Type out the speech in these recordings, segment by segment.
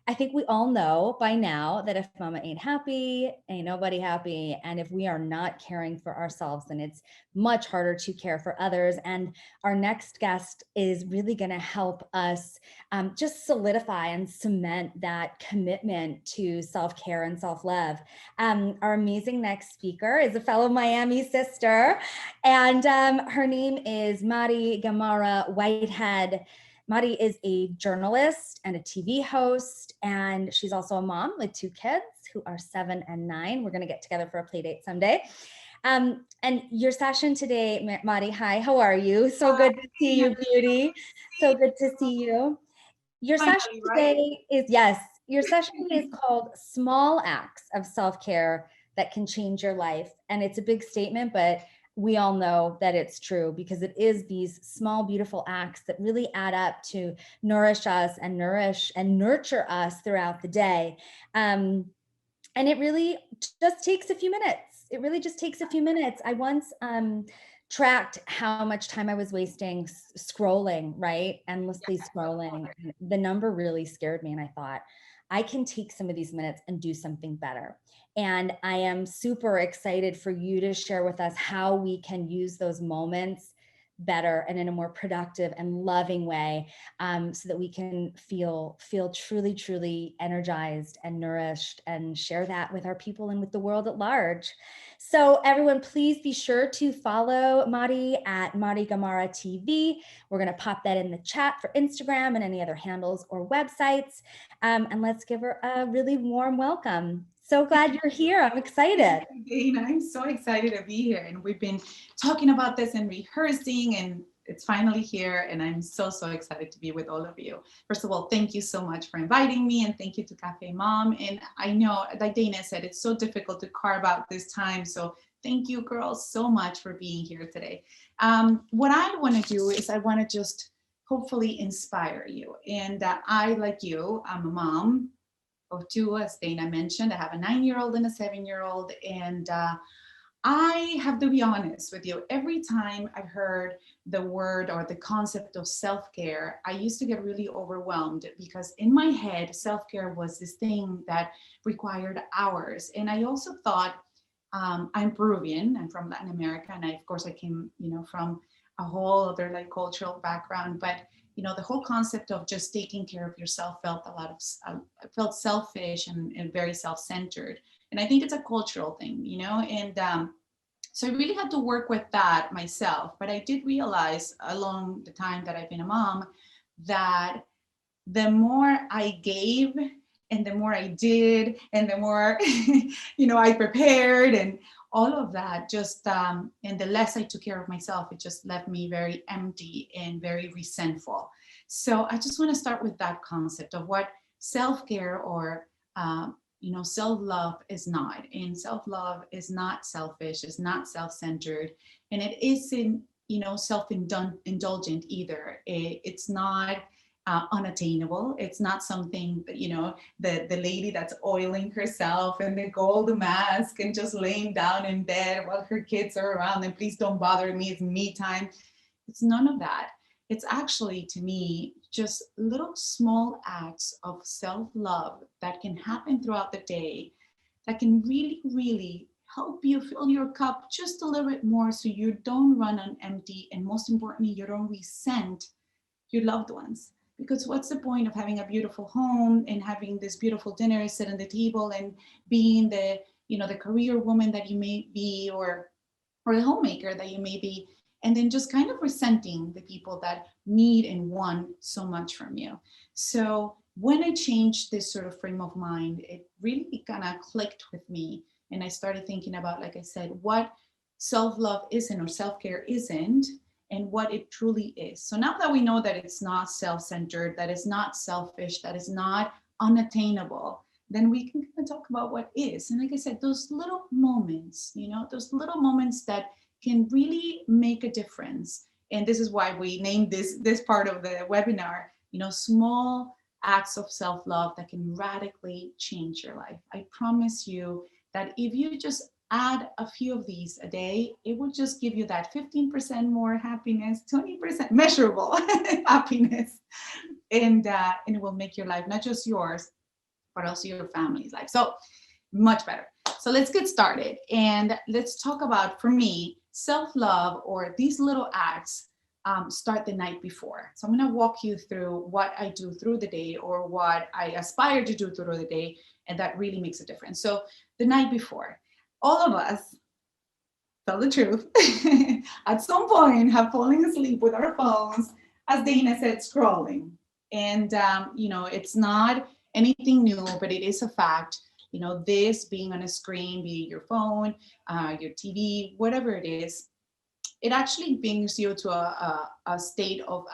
I think we all know by now that if mama ain't happy, ain't nobody happy. And if we are not caring for ourselves, then it's much harder to care for others. And our next guest is really going to help us just solidify and cement that commitment to self-care and self-love. Our amazing next speaker is a fellow Miami sister, and her name is Gamarra Whitehead. Mari is a journalist and a TV host, and she's also a mom with 2 kids who are 7 and 9. We're going to get together for a play date someday. And your session today, Mari, hi, how are you? So good to see you, beauty. So good to see you. Your session today is, yes, your session is called Small Acts of Self-Care That Can Change Your Life. And it's a big statement, but we all know that it's true because it is these small, beautiful acts that really add up to nourish us and nourish and nurture us throughout the day. And it really just takes a few minutes. It really just takes a few minutes. I once tracked how much time I was wasting scrolling, right? Endlessly scrolling. The number really scared me. And I thought, I can take some of these minutes and do something better. And I am super excited for you to share with us how we can use those moments better and in a more productive and loving way, so that we can feel truly, truly energized and nourished and share that with our people and with the world at large. So everyone, please be sure to follow Mari at Mari Gamarra TV. We're going to pop that in the chat for Instagram and any other handles or websites. And let's give her a really warm welcome. So glad you're here. I'm excited. Dana, I'm so excited to be here. And we've been talking about this and rehearsing, and it's finally here. And I'm so, so excited to be with all of you. First of all, thank you so much for inviting me. And thank you to CafeMom. And I know, like Dana said, it's so difficult to carve out this time. So thank you, girls, so much for being here today. What I want to do is I want to just hopefully inspire you. And I, like you, I'm a mom of 2, as Dana mentioned. I have a 9-year-old and a 7-year-old. And I have to be honest with you. Every time I've heard the word or the concept of self-care, I used to get really overwhelmed because in my head, self-care was this thing that required hours. And I also thought, I'm Peruvian, I'm from Latin America. And of course I came, from a whole other cultural background, but the whole concept of just taking care of yourself felt selfish and very self-centered. And I think it's a cultural thing, and so I really had to work with that myself. But I did realize along the time that I've been a mom that the more I gave and the more I did and the more, I prepared and all of that, just and the less I took care of myself, it just left me very empty and very resentful. So I just want to start with that concept of what self-care or self-love is not. And self-love is not selfish, is not self-centered, and it isn't self-indulgent either. It's not unattainable. It's not something that, the lady that's oiling herself and the gold mask and just laying down in bed while her kids are around and please don't bother me, it's me time. It's none of that. It's actually, to me, just little small acts of self-love that can happen throughout the day that can really, really help you fill your cup just a little bit more so you don't run on empty, and most importantly, you don't resent your loved ones. Because what's the point of having a beautiful home and having this beautiful dinner sit on the table and being the career woman that you may be, or the homemaker that you may be, and then just kind of resenting the people that need and want so much from you. So when I changed this sort of frame of mind, it really kind of clicked with me. And I started thinking about, like I said, what self-love isn't or self-care isn't, and what it truly is. So now that we know that it's not self-centered, that it's not selfish, that it's not unattainable, then we can kind of talk about what is. And like I said, those little moments, those little moments that can really make a difference. And this is why we named this part of the webinar, small acts of self-love that can radically change your life. I promise you that if you just add a few of these a day, it will just give you that 15% more happiness, 20% measurable happiness. And it will make your life, not just yours, but also your family's life. So much better. So let's get started and let's talk about, for me, self-love, or these little acts start the night before. So I'm going to walk you through what I do through the day, or what I aspire to do through the day, and that really makes a difference. So the night before, all of us, tell the truth, at some point have fallen asleep with our phones, as Dana said, scrolling. And, it's not anything new, but it is a fact. This being on a screen, be it your phone, your TV, whatever it is, it actually brings you to a state of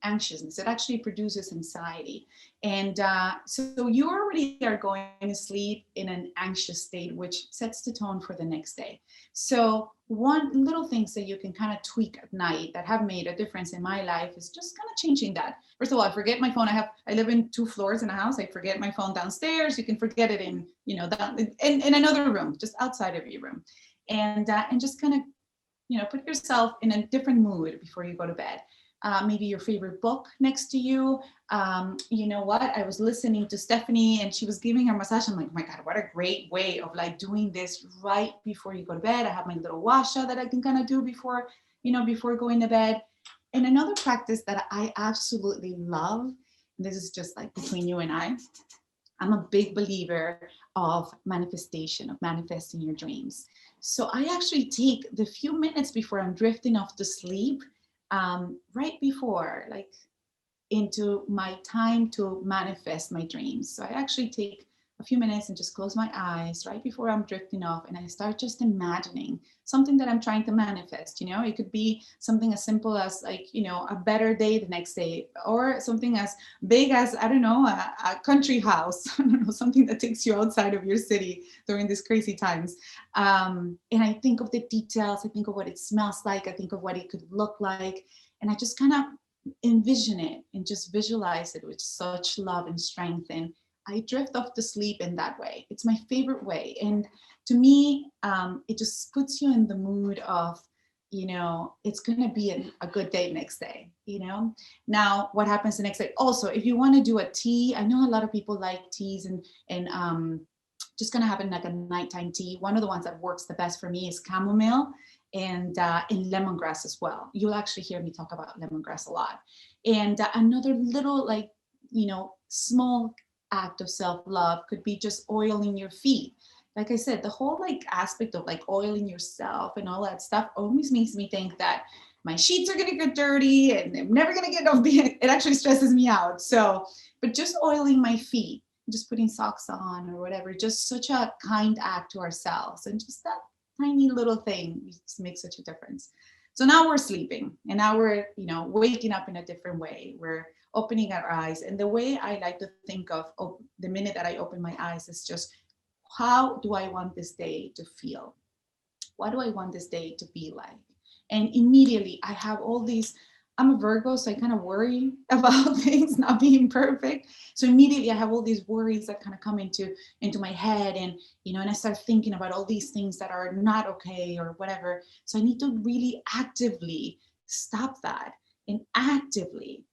anxiousness. It actually produces anxiety. And so you already are going to sleep in an anxious state, which sets the tone for the next day. So one little things that you can kind of tweak at night that have made a difference in my life is just kind of changing that. First of all, I forget my phone. I live in 2 floors in a house. I forget my phone downstairs. You can forget it in, down in another room, just outside of your room. And just kind of put yourself in a different mood before you go to bed. Maybe your favorite book next to you. You know what? I was listening to Stephanie and she was giving her massage. I'm like, oh my God, what a great way of like doing this right before you go to bed. I have my little washa that I can kind of do before going to bed. And another practice that I absolutely love, and this is just like between you and I'm a big believer of manifestation, of manifesting your dreams. So I actually take the few minutes before I'm drifting off to sleep, right before, like, into my time to manifest my dreams. So I actually take a few minutes and just close my eyes right before I'm drifting off, and I start just imagining something that I'm trying to manifest. It could be something as simple as, like, a better day the next day, or something as big as, I don't know, a country house. I don't know, something that takes you outside of your city during these crazy times. And I think of the details, I think of what it smells like, I think of what it could look like, and I just kind of envision it and just visualize it with such love and strength. And I drift off to sleep in that way. It's my favorite way. And to me, it just puts you in the mood of, it's going to be a good day next day. Now, what happens the next day? Also, if you want to do a tea, I know a lot of people like teas, and just going to have it like a nighttime tea. One of the ones that works the best for me is chamomile and lemongrass as well. You'll actually hear me talk about lemongrass a lot. And another little, like, small act of self-love could be just oiling your feet. Like I said, the whole like aspect of like oiling yourself and all that stuff always makes me think that my sheets are going to get dirty and I'm never going to get off. It actually stresses me out. So, but just oiling my feet, just putting socks on or whatever, just such a kind act to ourselves. And just that tiny little thing just makes such a difference. So now we're sleeping, and now we're, waking up in a different way. We're opening our eyes. And the way I like to think of the minute that I open my eyes is just, how do I want this day to feel? What do I want this day to be like? And immediately I have all these, I'm a Virgo, so I kind of worry about things not being perfect. So immediately I have all these worries that kind of come into my head, and and I start thinking about all these things that are not okay or whatever. So I need to really actively stop that and actively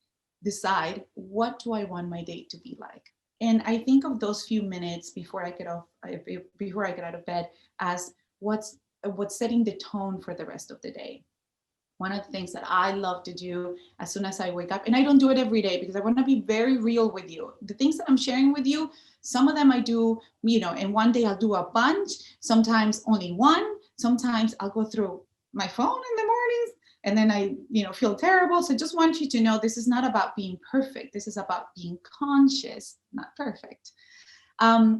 decide, what do I want my day to be like? And I think of those few minutes before I get out of bed as what's setting the tone for the rest of the day. One of the things that I love to do as soon as I wake up, and I don't do it every day because I want to be very real with you. The things that I'm sharing with you, some of them I do, and one day I'll do a bunch, sometimes only one, sometimes I'll go through my phone in the mornings and then I, feel terrible. So I just want you to know, this is not about being perfect. This is about being conscious, not perfect.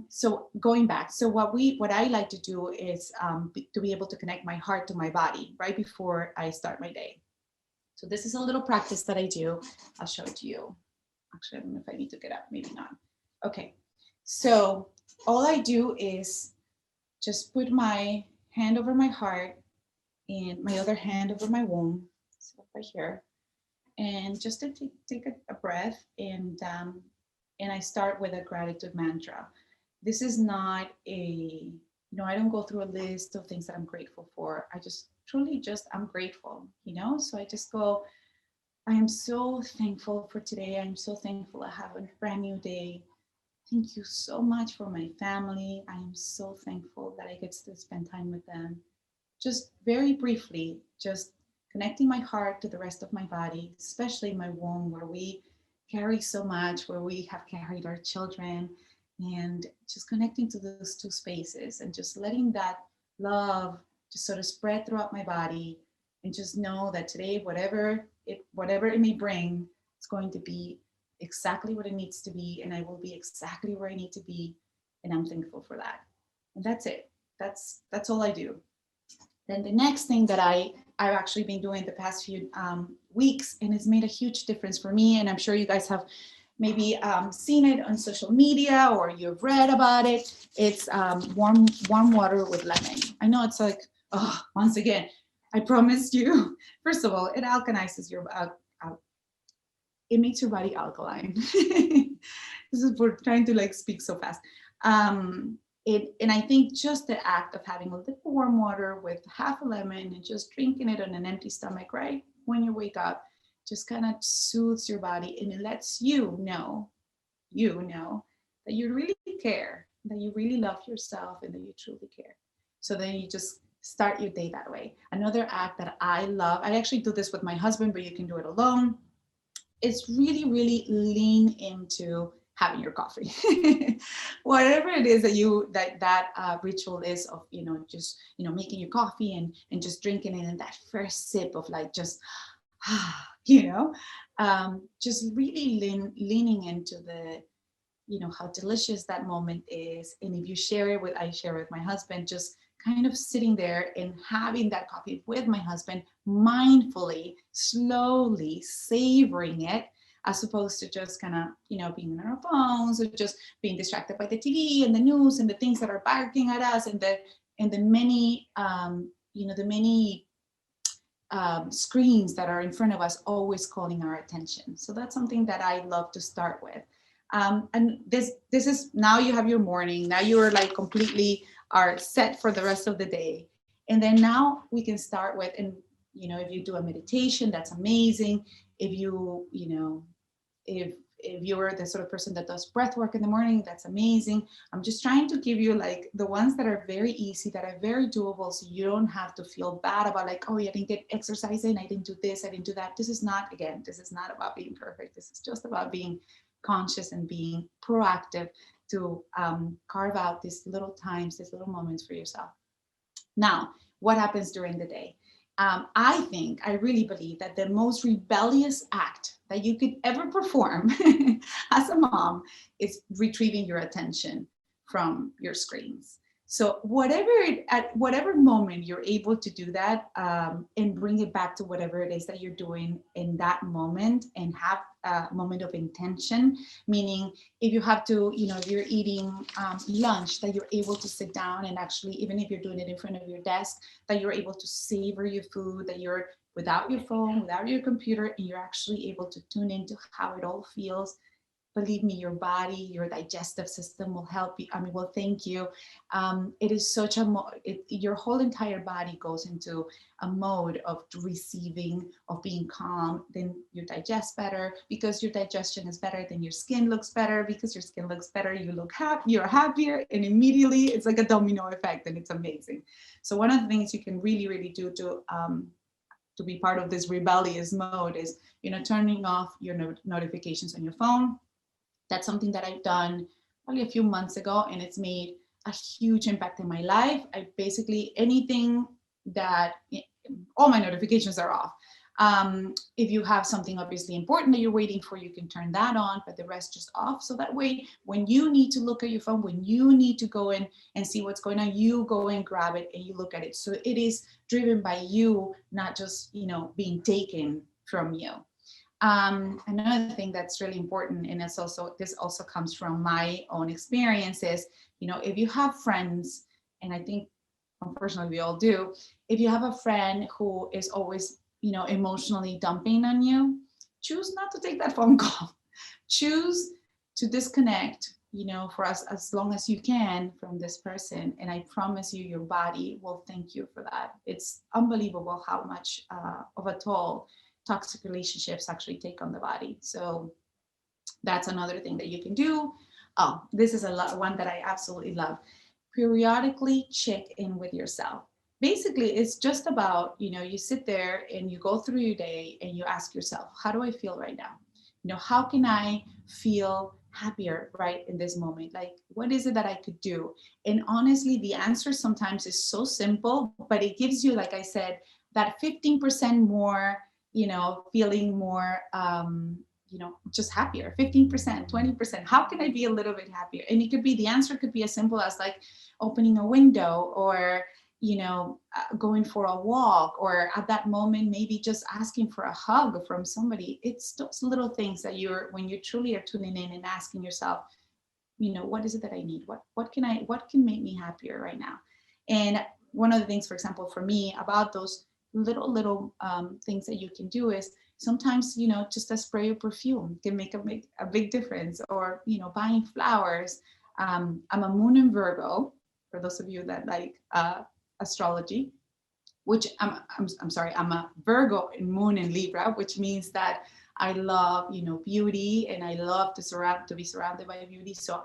So going back, so what I like to do is to be able to connect my heart to my body right before I start my day. So this is a little practice that I do. I'll show it to you. Actually, I don't know if I need to get up, maybe not. Okay, so all I do is just put my hand over my heart and my other hand over my womb, so right here, and just to take a breath, and I start with a gratitude mantra. This is not I don't go through a list of things that I'm grateful for. I just truly I'm grateful, So I just go, I am so thankful for today. I'm so thankful I have a brand new day. Thank you so much for my family. I am so thankful that I get to spend time with them. Just very briefly, just connecting my heart to the rest of my body, especially my womb, where we carry so much, where we have carried our children, and just connecting to those two spaces and just letting that love just sort of spread throughout my body, and just know that today, whatever it may bring, it's going to be exactly what it needs to be, and I will be exactly where I need to be, and I'm thankful for that. And that's it. That's all I do. Then the next thing that I've actually been doing the past few weeks, and it's made a huge difference for me, and I'm sure you guys have maybe seen it on social media or you've read about it. It's warm water with lemon. I know it's like, oh, once again, I promised you. First of all, it alkalizes your it makes your body alkaline. This is for trying to like speak so fast. And I think just the act of having a little warm water with half a lemon and just drinking it on an empty stomach, right when you wake up, just kind of soothes your body, and it lets you know that you really care, that you really love yourself, and that you truly care. So then you just start your day that way. Another act that I love, I actually do this with my husband, but you can do it alone, is really, really lean into having your coffee. Whatever it is that ritual is of, just, making your coffee and just drinking it, and that first sip of like just, you know, just really leaning into the, how delicious that moment is. And if you I share with my husband, just kind of sitting there and having that coffee with my husband, mindfully, slowly savoring it, as opposed to just kind of, being on our phones or just being distracted by the TV and the news and the things that are barking at us, and the many, the many screens that are in front of us, always calling our attention. So that's something that I love to start with. And this is, now you have your morning. Now you are like completely are set for the rest of the day. And then now we can start with, and if you do a meditation, that's amazing. If if you're the sort of person that does breath work in the morning, that's amazing. I'm just trying to give you like the ones that are very easy, that are very doable, so you don't have to feel bad about like, oh, I didn't get exercise in, I didn't do this, I didn't do that. This is not, again, this is not about being perfect. This is just about being conscious and being proactive to carve out these little times, these little moments for yourself. Now, what happens during the day? I really believe that the most rebellious act that you could ever perform as a mom is retrieving your attention from your screens. So at whatever moment you're able to do that, and bring it back to whatever it is that you're doing in that moment, and have a moment of intention, meaning if you have to, if you're eating lunch, that you're able to sit down and actually, even if you're doing it in front of your desk, that you're able to savor your food, that you're without your phone, without your computer, and you're actually able to tune into how it all feels. Believe me, your body, your digestive system will help you. I mean, will thank you. It is such your whole entire body goes into a mode of receiving, of being calm. Then you digest better. Because your digestion is better, then your skin looks better. Because your skin looks better, you look happy, you're happier, and immediately it's like a domino effect, and it's amazing. So one of the things you can really, really do to be part of this rebellious mode is, turning off your notifications on your phone. That's something that I've done probably a few months ago, and it's made a huge impact in my life. I basically, anything that, all my notifications are off. If you have something obviously important that you're waiting for, you can turn that on, but the rest just off. So that way, when you need to look at your phone, when you need to go in and see what's going on, you go and grab it and you look at it. So it is driven by you, not just, being taken from you. Another thing that's really important, and this also comes from my own experiences, if you have friends, and I think unfortunately we all do, if you have a friend who is always, emotionally dumping on you, choose not to take that phone call. Choose to disconnect, for us as long as you can from this person. And I promise you, your body will thank you for that. It's unbelievable how much of a toll toxic relationships actually take on the body. So that's another thing that you can do. Oh, this is one that I absolutely love. Periodically check in with yourself. Basically, it's just about, you sit there and you go through your day and you ask yourself, how do I feel right now? How can I feel happier right in this moment? Like, what is it that I could do? And honestly, the answer sometimes is so simple, but it gives you, like I said, that 15% more, feeling more, just happier. 15%, 20%. How can I be a little bit happier? And it could be, the answer could be as simple as like opening a window, or going for a walk, or at that moment maybe just asking for a hug from somebody. It's those little things that when you truly are tuning in and asking yourself, what is it that I need? What can make me happier right now? And one of the things, for example, for me, about those little things that you can do is sometimes, just a spray of perfume can make a big difference, or buying flowers. I'm a moon in Virgo, for those of you that like astrology, which I'm sorry, I'm a Virgo in moon in Libra, which means that I love, beauty, and I love to be surrounded by beauty. So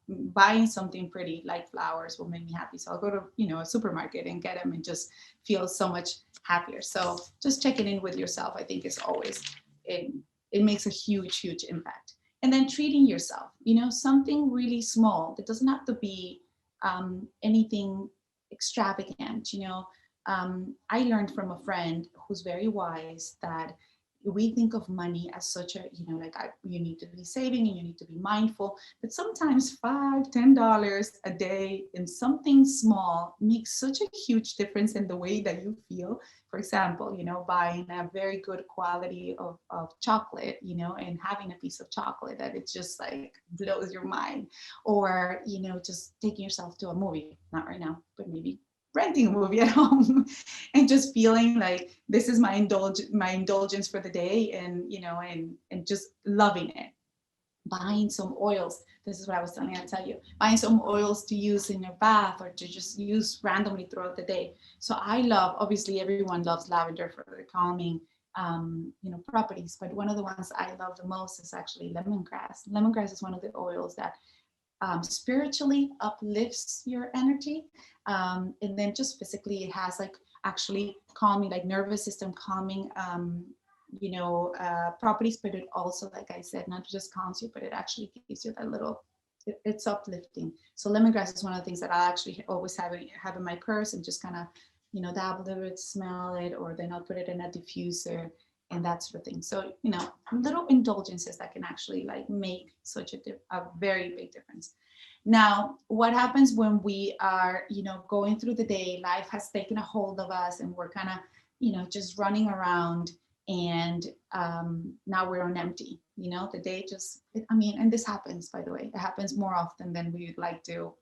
buying something pretty like flowers will make me happy. So I'll go to, a supermarket and get them and just feel so much happier. So just checking in with yourself, I think, is always, it, it makes a huge impact. And then treating yourself, something really small that doesn't have to be anything extravagant. I learned from a friend who's very wise that we think of money as such a, like you need to be saving and you need to be mindful, but sometimes $5, $10 a day in something small makes such a huge difference in the way that you feel. For example, buying a very good quality of chocolate, and having a piece of chocolate that it just like blows your mind, or, just taking yourself to a movie, not right now, but maybe renting a movie at home and just feeling like this is my indulgence for the day, and and just loving it. Buying some oils, this is what I was telling to tell you, buying some oils to use in your bath or to just use randomly throughout the day. So I love, obviously everyone loves lavender for the calming properties, but one of the ones I love the most is actually lemongrass. Lemongrass is one of the oils that spiritually uplifts your energy. And then just physically, it has like actually calming, like nervous system calming, properties, but it also, like I said, not just calms you, but it actually gives you that little, it's uplifting. So lemongrass is one of the things that I actually always have in my purse, and just kind of, dab a little bit, smell it, or then I'll put it in a diffuser and that sort of thing. So, little indulgences that can actually like make such a very big difference. Now, what happens when we are, going through the day, life has taken a hold of us and we're kind of, just running around, and now we're on empty, the day just, and this happens, by the way, it happens more often than we would like to,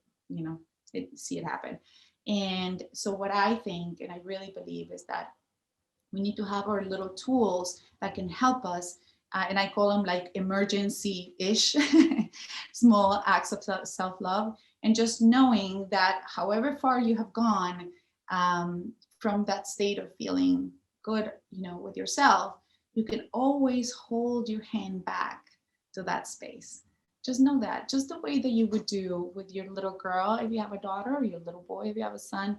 see it happen. And so what I think, and I really believe, is that we need to have our little tools that can help us. And I call them like emergency-ish, small acts of self-love. And just knowing that however far you have gone from that state of feeling good, with yourself, you can always hold your hand back to that space. Just know that, just the way that you would do with your little girl if you have a daughter, or your little boy if you have a son,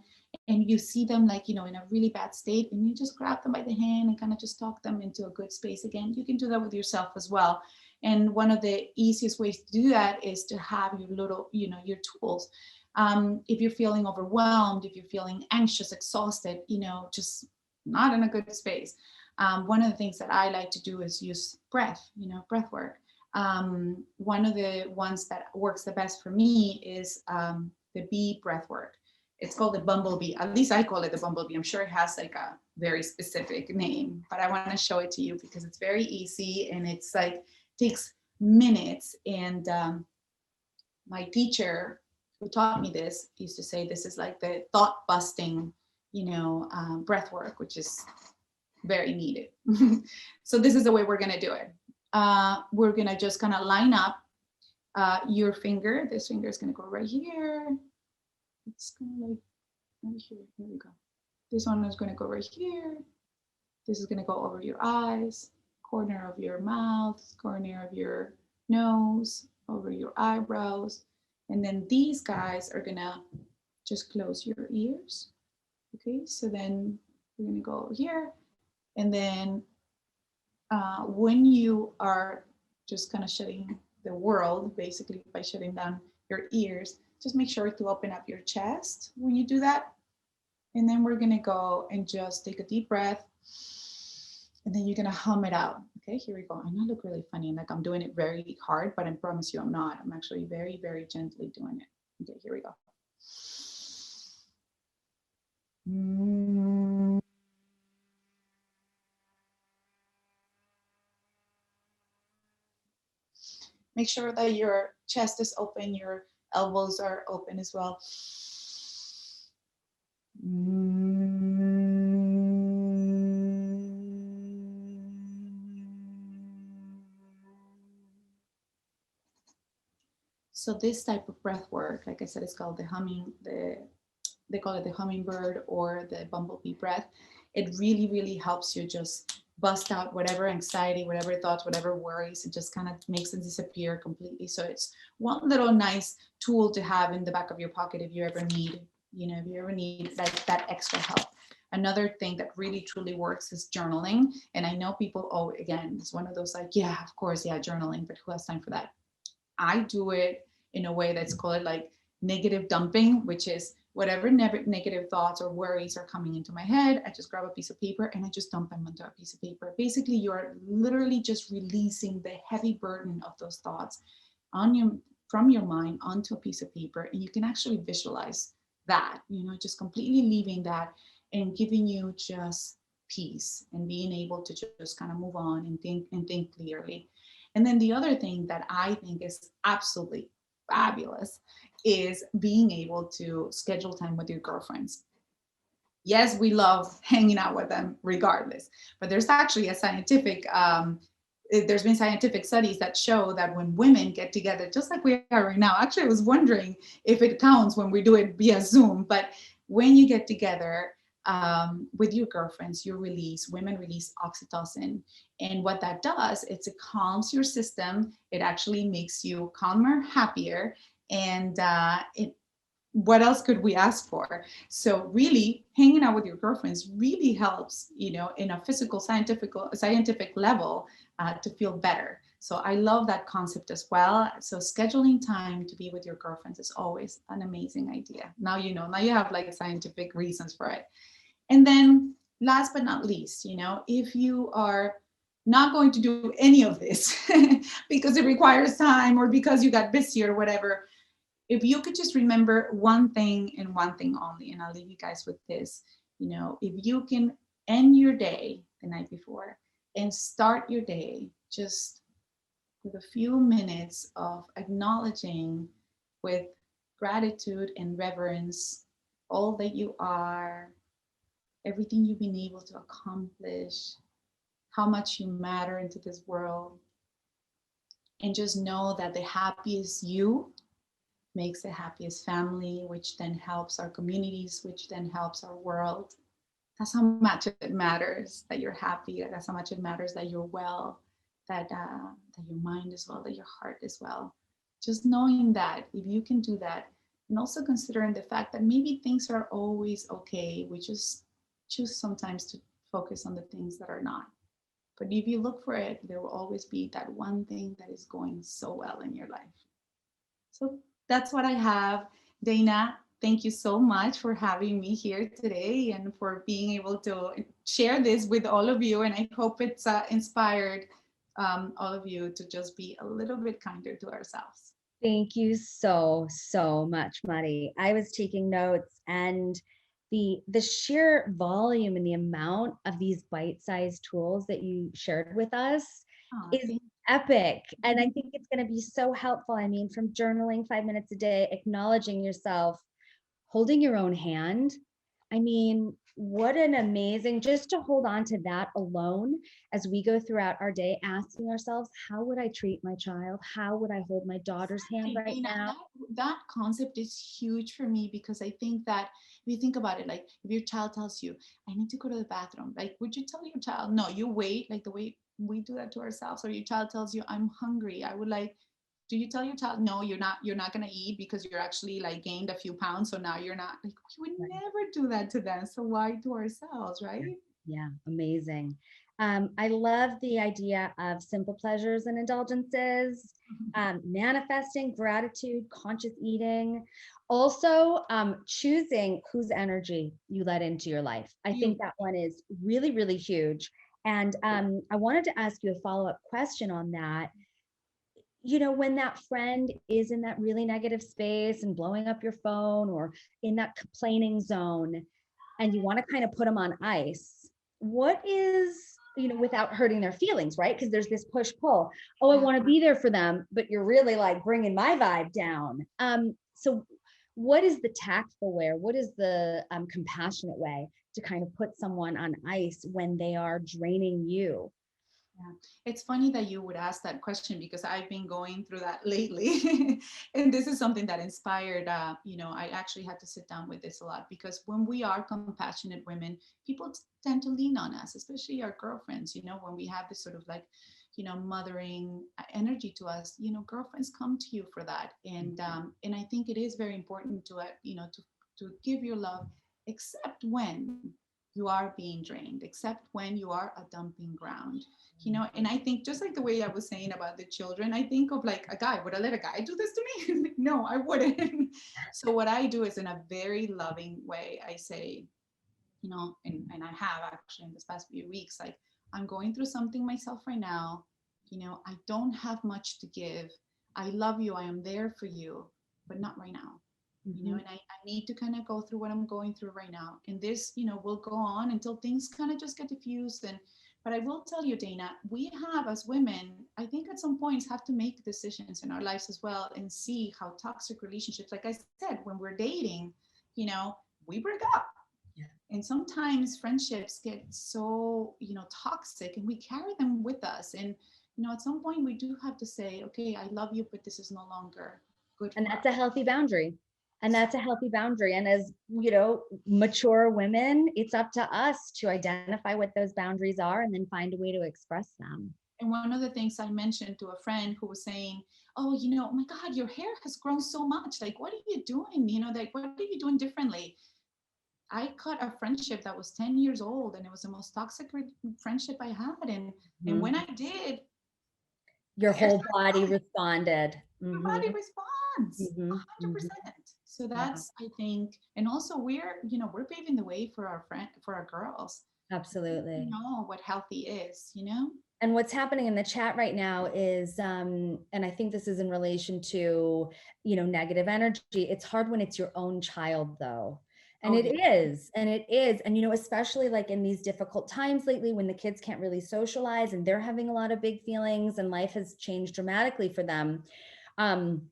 and you see them like, in a really bad state, and you just grab them by the hand and kind of just talk them into a good space again. You can do that with yourself as well. And one of the easiest ways to do that is to have your little, your tools. If you're feeling overwhelmed, if you're feeling anxious, exhausted, just not in a good space. One of the things that I like to do is use breath work. One of the ones that works the best for me is the bee breath work. It's called the bumblebee. At least I call it the bumblebee. I'm sure it has like a very specific name, but I want to show it to you because it's very easy, and it's like takes minutes. And my teacher who taught me this used to say this is like the thought busting, breath work, which is very needed. So this is the way we're going to do it. We're going to just kind of line up your finger. This finger is going to go right here. It's kind of like right here. Here we go. This one is going to go right here. This is going to go over your eyes, corner of your mouth, corner of your nose, over your eyebrows. And then these guys are gonna just close your ears. Okay, so then we're gonna go over here. And then when you are just kind of shutting the world, basically by shutting down your ears, just make sure to open up your chest when you do that. And then we're gonna go and just take a deep breath. And then you're gonna hum it out. Okay, here we go. I know I look really funny, like I'm doing it very hard, but I promise you I'm not. I'm actually very, very gently doing it. Okay, here we go. Make sure that your chest is open, your elbows are open as well. So this type of breath work, like I said, is called they call it the hummingbird or the bumblebee breath. It really, really helps you just bust out whatever anxiety, whatever thoughts, whatever worries. It just kind of makes it disappear completely. So it's one little nice tool to have in the back of your pocket if you ever need, if you ever need like that extra help. Another thing that really truly works is journaling. And I know people, oh, again, it's one of those like, yeah, of course, yeah, journaling, but who has time for that? I do it in a way that's called like negative dumping, which is whatever negative thoughts or worries are coming into my head, I just grab a piece of paper and I just dump them onto a piece of paper. Basically, you're literally just releasing the heavy burden of those thoughts on your from your mind onto a piece of paper, and you can actually visualize that, just completely leaving that and giving you just peace and being able to just kind of move on and think clearly. And then the other thing that I think is absolutely fabulous is being able to schedule time with your girlfriends. Yes, we love hanging out with them regardless, but there's actually there's been scientific studies that show that when women get together, just like we are right now, actually, I was wondering if it counts when we do it via Zoom, but when you get together with your girlfriends, women release oxytocin. And what that does, it calms your system. It actually makes you calmer, happier, and what else could we ask for? So really hanging out with your girlfriends really helps, in a physical, scientific level to feel better. So I love that concept as well. So scheduling time to be with your girlfriends is always an amazing idea. Now now you have like scientific reasons for it. And then last but not least, if you are not going to do any of this because it requires time or because you got busy or whatever, if you could just remember one thing and one thing only, and I'll leave you guys with this, if you can end your day the night before and start your day just with a few minutes of acknowledging with gratitude and reverence all that you are, everything you've been able to accomplish, how much you matter into this world, and just know that the happiest you makes the happiest family, which then helps our communities, which then helps our world. That's how much it matters that you're happy. That's how much it matters that you're well, that your mind is well, that your heart is well. Just knowing that if you can do that, and also considering the fact that maybe things are always okay, we just choose sometimes to focus on the things that are not. But if you look for it, there will always be that one thing that is going so well in your life. So that's what I have. Dana, thank you so much for having me here today and for being able to share this with all of you. And I hope it's inspired all of you to just be a little bit kinder to ourselves. Thank you so, so much, Mari. I was taking notes, and the sheer volume and the amount of these bite-sized tools that you shared with us Oh, is epic. And I think it's going to be so helpful. I mean, from journaling 5 minutes a day, acknowledging yourself, holding your own hand. I mean, what an amazing, just to hold on to that alone as we go throughout our day, asking ourselves, how would I treat my child? How would I hold my daughter's hand right now? that concept is huge for me because I think that if you think about it, like if your child tells you, I need to go to the bathroom, like would you tell your child, no, you wait, like the way we do that to ourselves, or your child tells you, I'm hungry, I would like Do you tell your child, no, you're not going to eat because you're actually like gained a few pounds, so now you're not, like, we would Right. never do that to them. So why to ourselves, Yeah. right? Yeah, amazing. I love the idea of simple pleasures and indulgences, manifesting gratitude, conscious eating, also choosing whose energy you let into your life. I think You. that one is really, really huge. And I wanted to ask you a follow-up question on that. When that friend is in that really negative space and blowing up your phone or in that complaining zone, and you want to kind of put them on ice, what is, without hurting their feelings, right? Because there's this push pull. Oh, I Yeah. want to be there for them, but you're really like bringing my vibe down. So what is the tactful way, or what is the compassionate way to kind of put someone on ice when they are draining you? Yeah. It's funny that you would ask that question because I've been going through that lately. And this is something that inspired, I actually had to sit down with this a lot because when we are compassionate women, people tend to lean on us, especially our girlfriends, when we have this sort of like, mothering energy to us, girlfriends come to you for that. And I think it is very important to, to give your love, except when you are being drained, except when you are a dumping ground. And I think just like the way I was saying about the children, I think of like a guy. Would I let a guy do this to me? No, I wouldn't. So what I do is in a very loving way, I say, and I have actually in this past few weeks, like, I'm going through something myself right now. I don't have much to give. I love you, I am there for you, but not right now. Mhm. And I need to kind of go through what I'm going through right now. And this, will go on until things kind of just get diffused. But I will tell you, Dana, we have as women, I think at some points have to make decisions in our lives as well and see how toxic relationships, like I said, when we're dating, you know, we break up. Yeah. And sometimes friendships get so, toxic and we carry them with us. And, at some point we do have to say, okay, I love you, but this is no longer good And for that's us. a healthy boundary. And that's a healthy boundary. And as, mature women, it's up to us to identify what those boundaries are and then find a way to express them. And one of the things I mentioned to a friend who was saying, oh, oh my God, your hair has grown so much. Like, what are you doing? Like, what are you doing differently? I cut a friendship that was 10 years old and it was the most toxic friendship I had. And when I Mhm. did, Your the hair whole started body growing. responded. Your Hmm. body responds Hmm. Hmm. 100%. So Yeah, that's, I think, and also we're paving the way for our girls. absolutely. What healthy is. And what's happening in the chat right now is, and I think this is in relation to, negative energy. It's hard when it's your own child, though. And Oh it yeah. is, and it is. And, especially like in these difficult times lately when the kids can't really socialize and they're having a lot of big feelings and life has changed dramatically for them. Um,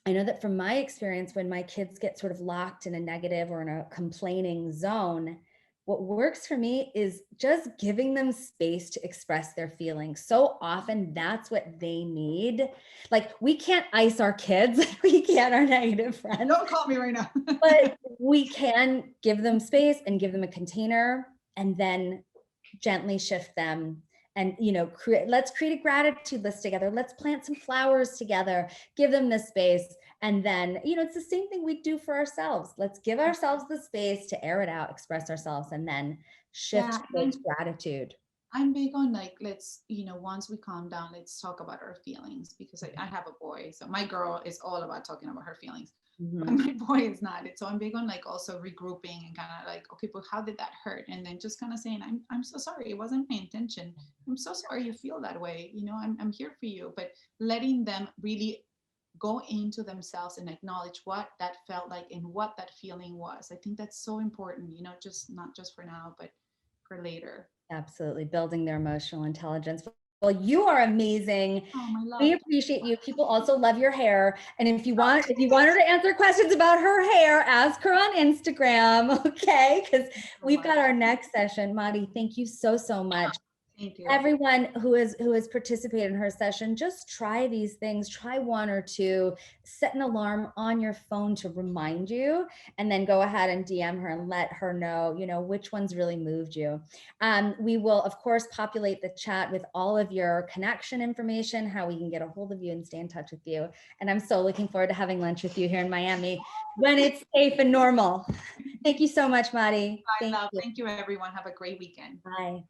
I know that from my experience, when my kids get sort of locked in a negative or in a complaining zone, what works for me is just giving them space to express their feelings. So often that's what they need. Like, we can't ice our kids, we can't our negative friends, Don't call me right now. but we can give them space and give them a container and then gently shift them. And let's create a gratitude list together, let's plant some flowers together, give them the space. And then it's the same thing we do for ourselves. Let's give ourselves the space to air it out, express ourselves, and then Yeah, shift and towards gratitude. I'm big on like, let's, once we calm down, let's talk about our feelings because I have a boy. So my girl is all about talking about her feelings, but Mhm. my boy is not. And so I'm big on like also regrouping and kind of like, okay, but how did that hurt? And then just kind of saying, I'm so sorry. It wasn't my intention. I'm so sorry you feel that way. I'm here for you, but letting them really go into themselves and acknowledge what that felt like and what that feeling was. I think that's so important, just not just for now, but for later. Absolutely, building their emotional intelligence. Well, you are amazing. Oh, my We love. appreciate you. People also love your hair. And if you want her to answer questions about her hair, ask her on Instagram, okay? Because So we've much. got our next session. Madi, thank you so, so much. Thank you. Everyone who has participated in her session, just try these things, try one or two, set an alarm on your phone to remind you, and then go ahead and DM her and let her know, which ones really moved you. We will, of course, populate the chat with all of your connection information, how we can get a hold of you and stay in touch with you. And I'm so looking forward to having lunch with you here in Miami when it's safe and normal. Thank you so much, Mari. Bye, love. You. Thank you, everyone. Have a great weekend. Bye.